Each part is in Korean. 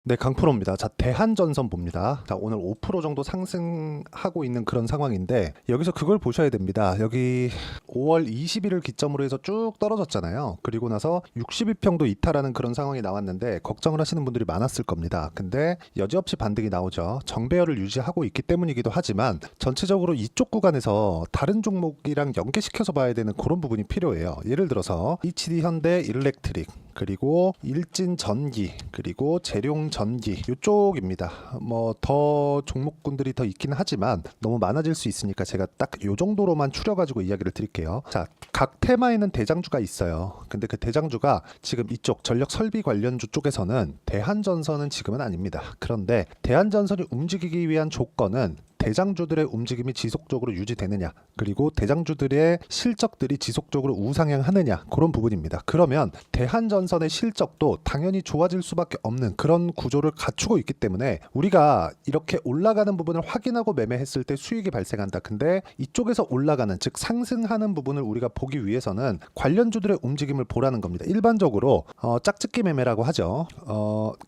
네, 강프로입니다. 자, 대한전선 봅니다. 자, 오늘 5% 정도 상승하고 있는 그런 상황인데 여기서 그걸 보셔야 됩니다. 여기 5월 20일을 기점으로 해서 쭉 떨어졌잖아요. 그리고 나서 62평도 이탈하는 그런 상황이 나왔는데 걱정을 하시는 분들이 많았을 겁니다. 근데 여지없이 반등이 나오죠. 정배열을 유지하고 있기 때문이기도 하지만 전체적으로 이쪽 구간에서 다른 종목이랑 연계시켜서 봐야 되는 그런 부분이 필요해요. 예를 들어서 HD 현대 일렉트릭, 그리고 일진 전기, 그리고 재룡 전기 이쪽입니다. 뭐 더 종목군들이 더 있긴 하지만 너무 많아질 수 있으니까 제가 딱 요 정도로만 추려가지고 이야기를 드릴게요. 자, 각 테마에는 대장주가 있어요. 근데 그 대장주가 지금 이쪽 전력 설비 관련주 쪽에서는 대한전선은 지금은 아닙니다. 그런데 대한전선이 움직이기 위한 조건은 대장주들의 움직임이 지속적으로 유지되느냐, 그리고 대장주들의 실적들이 지속적으로 우상향하느냐, 그런 부분입니다. 그러면 대한전선의 실적도 당연히 좋아질 수밖에 없는 그런 구조를 갖추고 있기 때문에 우리가 이렇게 올라가는 부분을 확인하고 매매했을 때 수익이 발생한다. 근데 이쪽에서 올라가는, 즉 상승하는 부분을 우리가 보기 위해서는 관련주들의 움직임을 보라는 겁니다. 일반적으로 짝짓기 매매라고 하죠.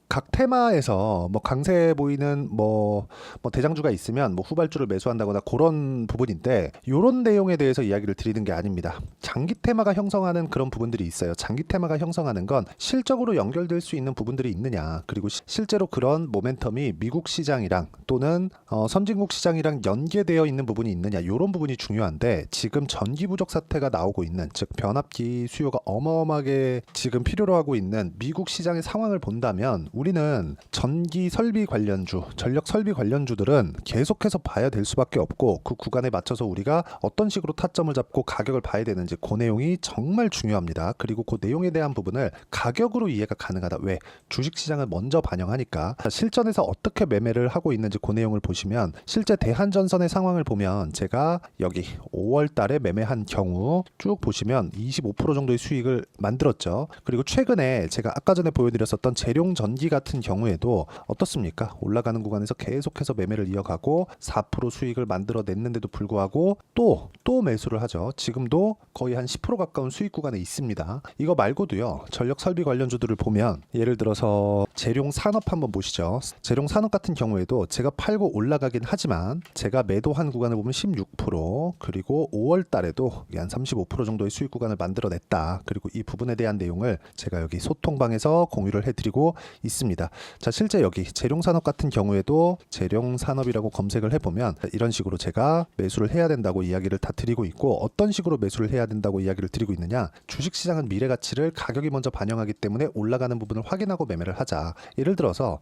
각 테마에서 뭐 강세 보이는 뭐 대장주가 있으면 뭐 후발주를 매수한다거나 그런 부분인데, 이런 내용에 대해서 이야기를 드리는 게 아닙니다. 장기 테마가 형성하는 그런 부분들이 있어요. 장기 테마가 형성하는 건 실적으로 연결될 수 있는 부분들이 있느냐, 그리고 실제로 그런 모멘텀이 미국 시장이랑 또는 선진국 시장이랑 연계되어 있는 부분이 있느냐, 이런 부분이 중요한데, 지금 전기 부족 사태가 나오고 있는, 즉 변압기 수요가 어마어마하게 지금 필요로 하고 있는 미국 시장의 상황을 본다면 우리는 전기 설비 관련주, 전력 설비 관련주들은 계속해서 봐야 될 수밖에 없고, 그 구간에 맞춰서 우리가 어떤 식으로 타점을 잡고 가격을 봐야 되는지, 그 내용이 정말 중요합니다. 그리고 그 내용에 대한 부분을 가격으로 이해가 가능하다. 왜? 주식시장을 먼저 반영하니까. 실전에서 어떻게 매매를 하고 있는지 그 내용을 보시면, 실제 대한전선의 상황을 보면 제가 여기 5월 달에 매매한 경우 쭉 보시면 25% 정도의 수익을 만들었죠. 그리고 최근에 제가 아까 전에 보여드렸었던 재룡 전기 같은 경우에도 어떻습니까? 올라가는 구간에서 계속해서 매매를 이어가고 4% 수익을 만들어냈는데도 불구하고 또 매수를 하죠. 지금도 거의 한 10% 가까운 수익 구간에 있습니다. 이거 말고도요, 전력 설비 관련주들을 보면 예를 들어서 재룡 산업 한번 보시죠. 재룡 산업 같은 경우에도 제가 팔고 올라가긴 하지만 제가 매도한 구간을 보면 16%, 그리고 5월 달에도 한 35% 정도의 수익 구간을 만들어냈다. 그리고 이 부분에 대한 내용을 제가 여기 소통방에서 공유를 해드리고 있습니다. 자, 실제 여기 재룡 산업 같은 경우에도 재룡 산업이라고 검색을 해보면 이런 식으로 제가 매수를 해야 된다고 이야기를 다 드리고 있고, 어떤 식으로 매수를 해야 된다고 이야기를 드리고 있느냐, 주식시장은 미래 가치를 가격이 먼저 반영하기 때문에 올라가는 부분을 확인하고 매매를 하자. 예를 들어서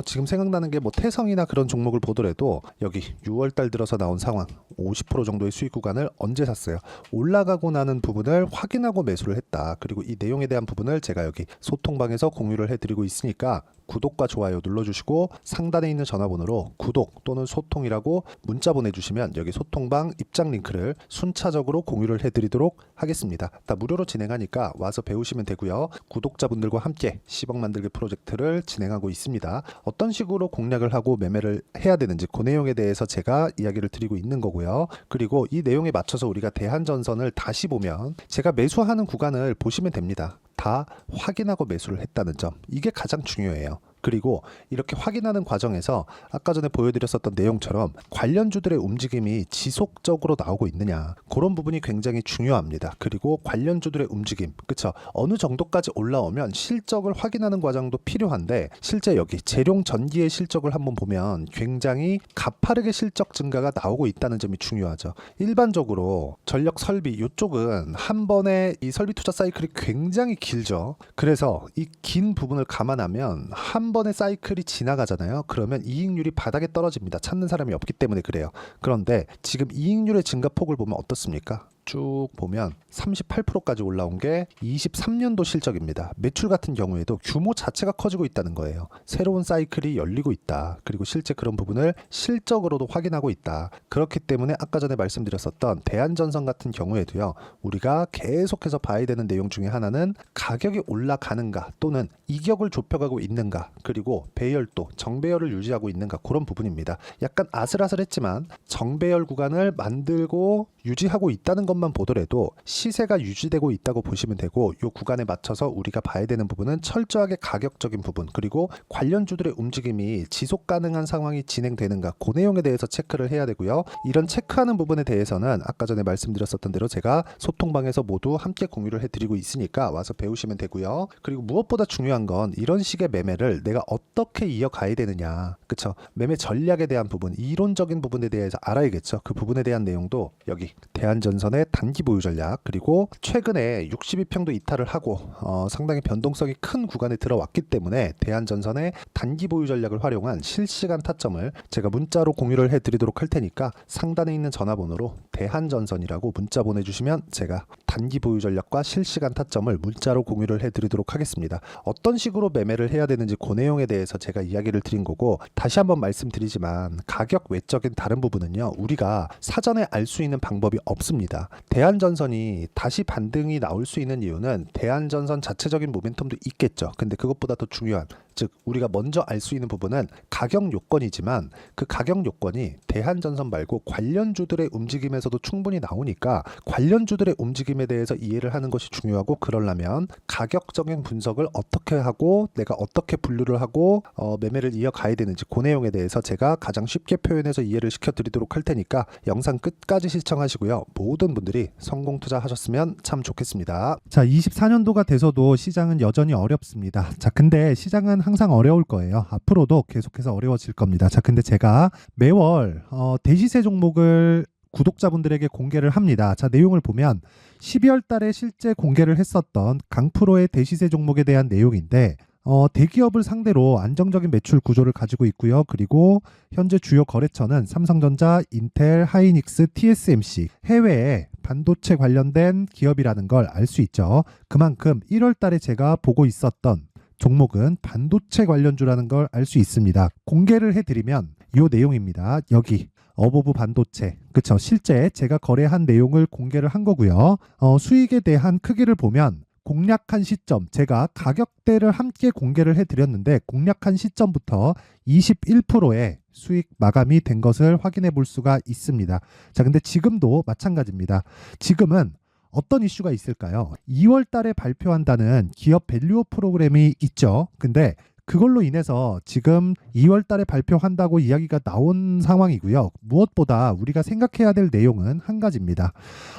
지금 생각나는 게 뭐 태성이나 그런 종목을 보더라도 여기 6월달 들어서 나온 상황 50% 정도의 수익 구간을 언제 샀어요? 올라가고 나는 부분을 확인하고 매수를 했다. 그리고 이 내용에 대한 부분을 제가 여기 소통방에서 공유를 해드리고 있으니까 구독과 좋아요 눌러주시고 상단에 있는 전화번호로 구독 또는 소통이라고 문자 보내주시면 여기 소통방 입장 링크를 순차적으로 공유를 해드리도록 하겠습니다. 다 무료로 진행하니까 와서 배우시면 되고요. 구독자분들과 함께 10억 만들기 프로젝트를 진행하고 있습니다. 어떤 식으로 공략을 하고 매매를 해야 되는지 그 내용에 대해서 제가 이야기를 드리고 있는 거고요. 그리고 이 내용에 맞춰서 우리가 대한전선을 다시 보면 제가 매수하는 구간을 보시면 됩니다. 다 확인하고 매수를 했다는 점, 이게 가장 중요해요. 그리고 이렇게 확인하는 과정에서 아까 전에 보여드렸었던 내용처럼 관련주들의 움직임이 지속적으로 나오고 있느냐, 그런 부분이 굉장히 중요합니다. 그리고 관련주들의 움직임, 그쵸? 어느 정도까지 올라오면 실적을 확인하는 과정도 필요한데, 실제 여기 재룡 전기의 실적을 한번 보면 굉장히 가파르게 실적 증가가 나오고 있다는 점이 중요하죠. 일반적으로 전력 설비 이쪽은 한 번에 이 설비 투자 사이클이 굉장히 길죠. 그래서 이 긴 부분을 감안하면 한 번의 사이클이 지나가잖아요. 그러면 이익률이 바닥에 떨어집니다. 찾는 사람이 없기 때문에 그래요. 그런데 지금 이익률의 증가폭을 보면 어떻습니까? 쭉 보면 38%까지 올라온 게 23년도 실적입니다. 매출 같은 경우에도 규모 자체가 커지고 있다는 거예요. 새로운 사이클이 열리고 있다. 그리고 실제 그런 부분을 실적으로도 확인하고 있다. 그렇기 때문에 아까 전에 말씀드렸었던 대한전선 같은 경우에도요, 우리가 계속해서 봐야 되는 내용 중에 하나는 가격이 올라가는가 또는 이격을 좁혀가고 있는가, 그리고 배열도 정배열을 유지하고 있는가, 그런 부분입니다. 약간 아슬아슬했지만 정배열 구간을 만들고 유지하고 있다는 것만 보더라도 시세가 유지되고 있다고 보시면 되고, 이 구간에 맞춰서 우리가 봐야 되는 부분은 철저하게 가격적인 부분, 그리고 관련주들의 움직임이 지속 가능한 상황이 진행되는가, 그 내용에 대해서 체크를 해야 되고요. 이런 체크하는 부분에 대해서는 아까 전에 말씀드렸었던 대로 제가 소통방에서 모두 함께 공유를 해드리고 있으니까 와서 배우시면 되고요. 그리고 무엇보다 중요한 건 이런 식의 매매를 내가 어떻게 이어가야 되느냐, 그쵸? 매매 전략에 대한 부분, 이론적인 부분에 대해서 알아야겠죠. 그 부분에 대한 내용도 여기 대한전선의 단기 보유 전략, 그리고 최근에 62평도 이탈을 하고 상당히 변동성이 큰 구간에 들어왔기 때문에 대한전선의 단기 보유 전략을 활용한 실시간 타점을 제가 문자로 공유를 해드리도록 할 테니까 상단에 있는 전화번호로 대한전선이라고 문자 보내주시면 제가 단기 보유 전략과 실시간 타점을 문자로 공유를 해드리도록 하겠습니다. 어떤 식으로 매매를 해야 되는지 그 내용에 대해서 제가 이야기를 드린 거고, 다시 한번 말씀드리지만 가격 외적인 다른 부분은요, 우리가 사전에 알 수 있는 방법이 없습니다. 대한전선이 다시 반등이 나올 수 있는 이유는 대한전선 자체적인 모멘텀도 있겠죠. 근데 그것보다 더 중요한, 즉 우리가 먼저 알 수 있는 부분은 가격 요건이지만, 그 가격 요건이 대한전선 말고 관련주들의 움직임에서도 충분히 나오니까 관련주들의 움직임에 대해서 이해를 하는 것이 중요하고, 그러려면 가격적인 분석을 어떻게 하고 내가 어떻게 분류를 하고 매매를 이어가야 되는지 그 내용에 대해서 제가 가장 쉽게 표현해서 이해를 시켜드리도록 할 테니까 영상 끝까지 시청하시고요. 모든 분들이 성공 투자하셨으면 참 좋겠습니다. 자, 24년도가 돼서도 시장은 여전히 어렵습니다. 자, 근데 시장은 항상 어려울 거예요. 앞으로도 계속해서 어려워질 겁니다. 자, 근데 제가 매월 대시세 종목을 구독자분들에게 공개를 합니다. 자, 내용을 보면 12월 달에 실제 공개를 했었던 강프로의 대시세 종목에 대한 내용인데, 대기업을 상대로 안정적인 매출 구조를 가지고 있고요. 그리고 현재 주요 거래처는 삼성전자, 인텔, 하이닉스, TSMC, 해외에 반도체 관련된 기업이라는 걸 알 수 있죠. 그만큼 1월 달에 제가 보고 있었던 종목은 반도체 관련주라는 걸 알 수 있습니다. 공개를 해드리면 이 내용입니다. 여기 어보브 반도체, 그쵸? 실제 제가 거래한 내용을 공개를 한 거고요. 수익에 대한 크기를 보면 공략한 시점, 제가 가격대를 함께 공개를 해드렸는데 공략한 시점부터 21%의 수익 마감이 된 것을 확인해 볼 수가 있습니다. 자, 근데 지금도 마찬가지입니다. 지금은 어떤 이슈가 있을까요? 2월 달에 발표한다는 기업 밸류업 프로그램이 있죠. 근데 그걸로 인해서 지금 2월 달에 발표한다고 이야기가 나온 상황이고요. 무엇보다 우리가 생각해야 될 내용은 한 가지입니다.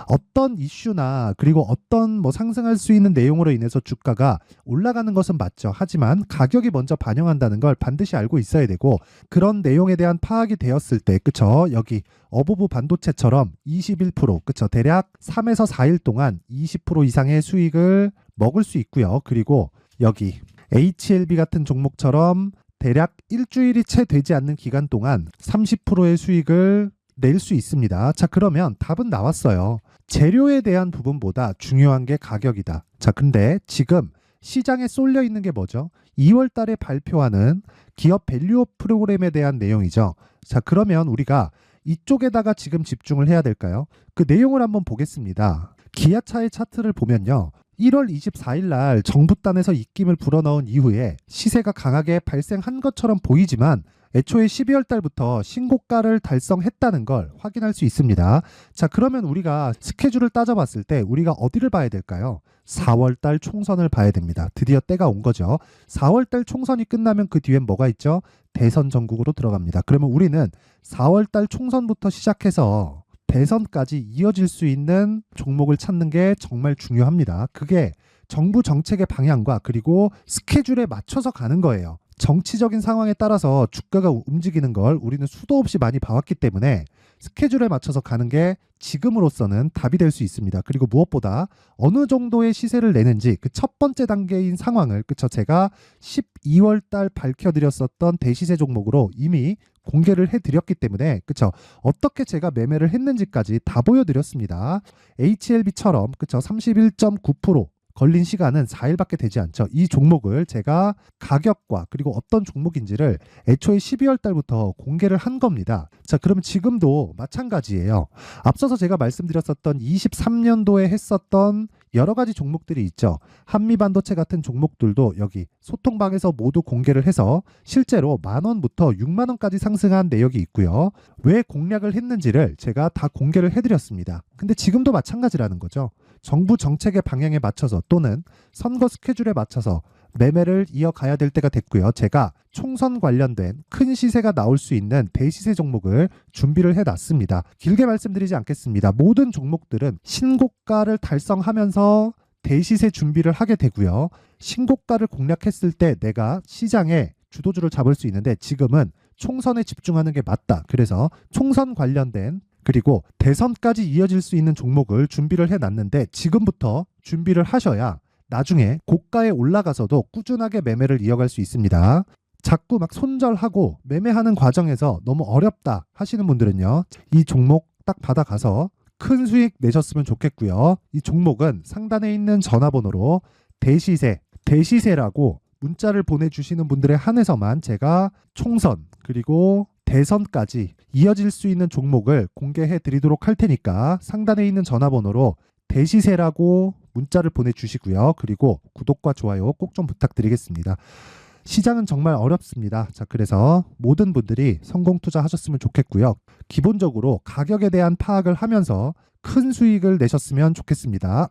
어떤 이슈나 그리고 어떤 상승할 수 있는 내용으로 인해서 주가가 올라가는 것은 맞죠. 하지만 가격이 먼저 반영한다는 걸 반드시 알고 있어야 되고, 그런 내용에 대한 파악이 되었을 때, 그쵸? 여기 어보브 반도체처럼 21%, 그쵸? 대략 3에서 4일 동안 20% 이상의 수익을 먹을 수 있고요. 그리고 여기 HLB 같은 종목처럼 대략 일주일이 채 되지 않는 기간 동안 30%의 수익을 낼 수 있습니다. 자, 그러면 답은 나왔어요. 재료에 대한 부분보다 중요한 게 가격이다. 자, 근데 지금 시장에 쏠려 있는 게 뭐죠? 2월 달에 발표하는 기업 밸류업 프로그램에 대한 내용이죠. 자, 그러면 우리가 이쪽에다가 지금 집중을 해야 될까요? 그 내용을 한번 보겠습니다. 기아차의 차트를 보면요. 1월 24일 날 정부단에서 입김을 불어넣은 이후에 시세가 강하게 발생한 것처럼 보이지만 애초에 12월 달부터 신고가를 달성했다는 걸 확인할 수 있습니다. 자, 그러면 우리가 스케줄을 따져봤을 때 우리가 어디를 봐야 될까요? 4월 달 총선을 봐야 됩니다. 드디어 때가 온 거죠. 4월 달 총선이 끝나면 그 뒤엔 뭐가 있죠? 대선 전국으로 들어갑니다. 그러면 우리는 4월 달 총선부터 시작해서 대선까지 이어질 수 있는 종목을 찾는 게 정말 중요합니다. 그게 정부 정책의 방향과 그리고 스케줄에 맞춰서 가는 거예요. 정치적인 상황에 따라서 주가가 움직이는 걸 우리는 수도 없이 많이 봐왔기 때문에 스케줄에 맞춰서 가는 게 지금으로서는 답이 될 수 있습니다. 그리고 무엇보다 어느 정도의 시세를 내는지 그 첫 번째 단계인 상황을, 그쵸? 제가 12월 달 밝혀드렸었던 대시세 종목으로 이미 공개를 해드렸기 때문에, 그쵸? 어떻게 제가 매매를 했는지까지 다 보여드렸습니다. HLB처럼, 그쵸? 31.9% 걸린 시간은 4일밖에 되지 않죠. 이 종목을 제가 가격과 그리고 어떤 종목인지를 애초에 12월 달부터 공개를 한 겁니다. 자, 그러면 지금도 마찬가지예요. 앞서서 제가 말씀드렸었던 23년도에 했었던 여러 가지 종목들이 있죠. 한미반도체 같은 종목들도 여기 소통방에서 모두 공개를 해서 실제로 10,000원부터 60,000원까지 상승한 내역이 있고요. 왜 공략을 했는지를 제가 다 공개를 해드렸습니다. 근데 지금도 마찬가지라는 거죠. 정부 정책의 방향에 맞춰서 또는 선거 스케줄에 맞춰서 매매를 이어가야 될 때가 됐고요. 제가 총선 관련된 큰 시세가 나올 수 있는 대시세 종목을 준비를 해놨습니다. 길게 말씀드리지 않겠습니다. 모든 종목들은 신고가를 달성하면서 대시세 준비를 하게 되고요. 신고가를 공략했을 때 내가 시장에 주도주를 잡을 수 있는데 지금은 총선에 집중하는 게 맞다. 그래서 총선 관련된 그리고 대선까지 이어질 수 있는 종목을 준비를 해놨는데 지금부터 준비를 하셔야 나중에 고가에 올라가서도 꾸준하게 매매를 이어갈 수 있습니다. 자꾸 막 손절하고 매매하는 과정에서 너무 어렵다 하시는 분들은요. 이 종목 딱 받아가서 큰 수익 내셨으면 좋겠고요. 이 종목은 상단에 있는 전화번호로 대시세라고 문자를 보내주시는 분들에 한해서만 제가 총선 그리고 대선까지 이어질 수 있는 종목을 공개해 드리도록 할 테니까 상단에 있는 전화번호로 대시세라고 문자를 보내주시고요. 그리고 구독과 좋아요 꼭 좀 부탁드리겠습니다. 시장은 정말 어렵습니다. 자, 그래서 모든 분들이 성공 투자하셨으면 좋겠고요. 기본적으로 가격에 대한 파악을 하면서 큰 수익을 내셨으면 좋겠습니다.